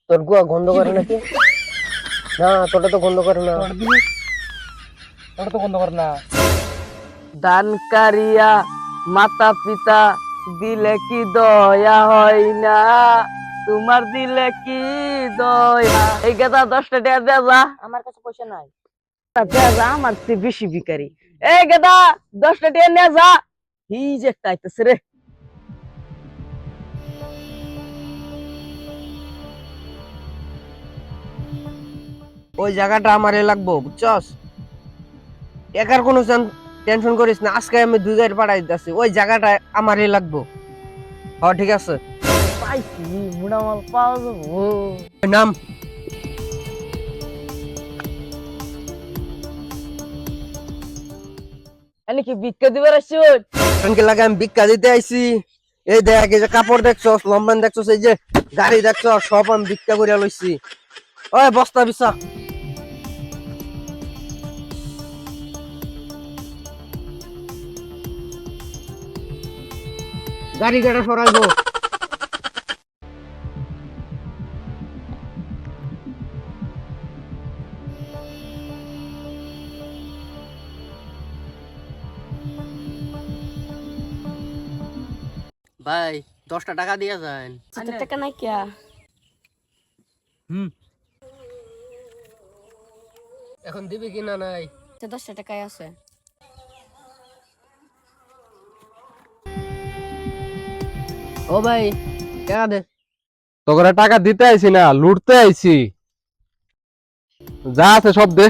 তোর গুয়া গন্ধ করে নাকি? না, তোটা তো গন্ধ করে না। ওটা তো বন্ধ কর না। দানকারিয়া মাতা পিতা দিলে কি দয়া হয় না, তোমার দিলে কি দয়া। এই গেদা 10টা টাকা দে যা। আমার কাছে পয়সা নাই। দে যা, আমার চেয়ে বেশি ভিখারি। এই গেদা 10টা টাকা নিয়ে যা। হি যে একটা আইতেছে রে। ওই জায়গাটা আমারে লাগবো, বুঝছস? একার কোনো টেনশন করিস না, আজকে আমি 2 গাড়ি পাঠাই দিতেছি। ওই জায়গাটা আমারে লাগবো। হ্যাঁ, ঠিক আছে। পাইছি, মুড়ামাল পাওয়া যাবো। ওই নাম। এনে কি ভিক্ষা দিবার আসছো? ফ্রেন্ডকে লাগে আমি ভিক্ষা দিতে আইছি। এই দেখ, এই যে কাপড় দেখছস, লম্বান দেখছস, এই যে গাড়ি দেখছস, সব আমি ভিক্ষা করিয়া লইছি। ওই বস্তা বিছা। গাড়ি গাড়া সরাইবো। ভাই 10টা টাকা দিয়ে যান। টাকা নাই কিয়া? এখন দিবি কিনা নাই? 10 টাকায় আছে। ও ভাই, টাকা দে। তোকে টাকা দিতে আইছি না, লুটতে আইছি। যা আছে সব দে,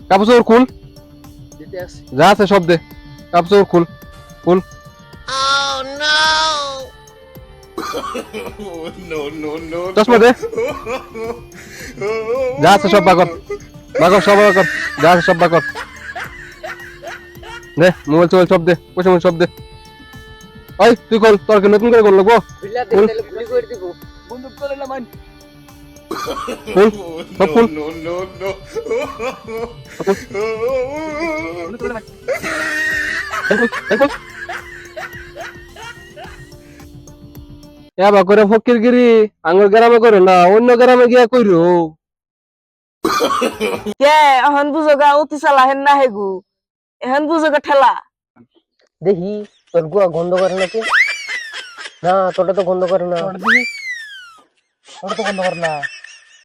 কাপড় চোপড় খুল। দিতে আসি। যা আছে সব দে, কাপড় চোপড় খুল খুল। চশমা দে। যা আছে সব বাগর বাগর, সব বাগর, যা আছে সব বাগর। দে মোবাইল টোবাইল সব দে, পয়সা মোবাইল সব দে। ওই তুই কল, তোর কি নতুন করে কল লাগবো? বিল্লা দিলে তাহলে গুলি করে দিব। বন্দুক করে না মান। খুল সব খুল। এবার করে ফকির গিরি আঙ্গুর গ্রামে করে না, অন্য গ্রামে গিয়া কইরো। কে এখন বুঝোগা অতি চালা হেন না হেগু, এখন বুঝোগা ঠেলা। দেখি তোর গুয়া গন্ধ করে নাকি? না, তোটা তো গন্ধ করে না। ওটা তো বন্ধ কর না।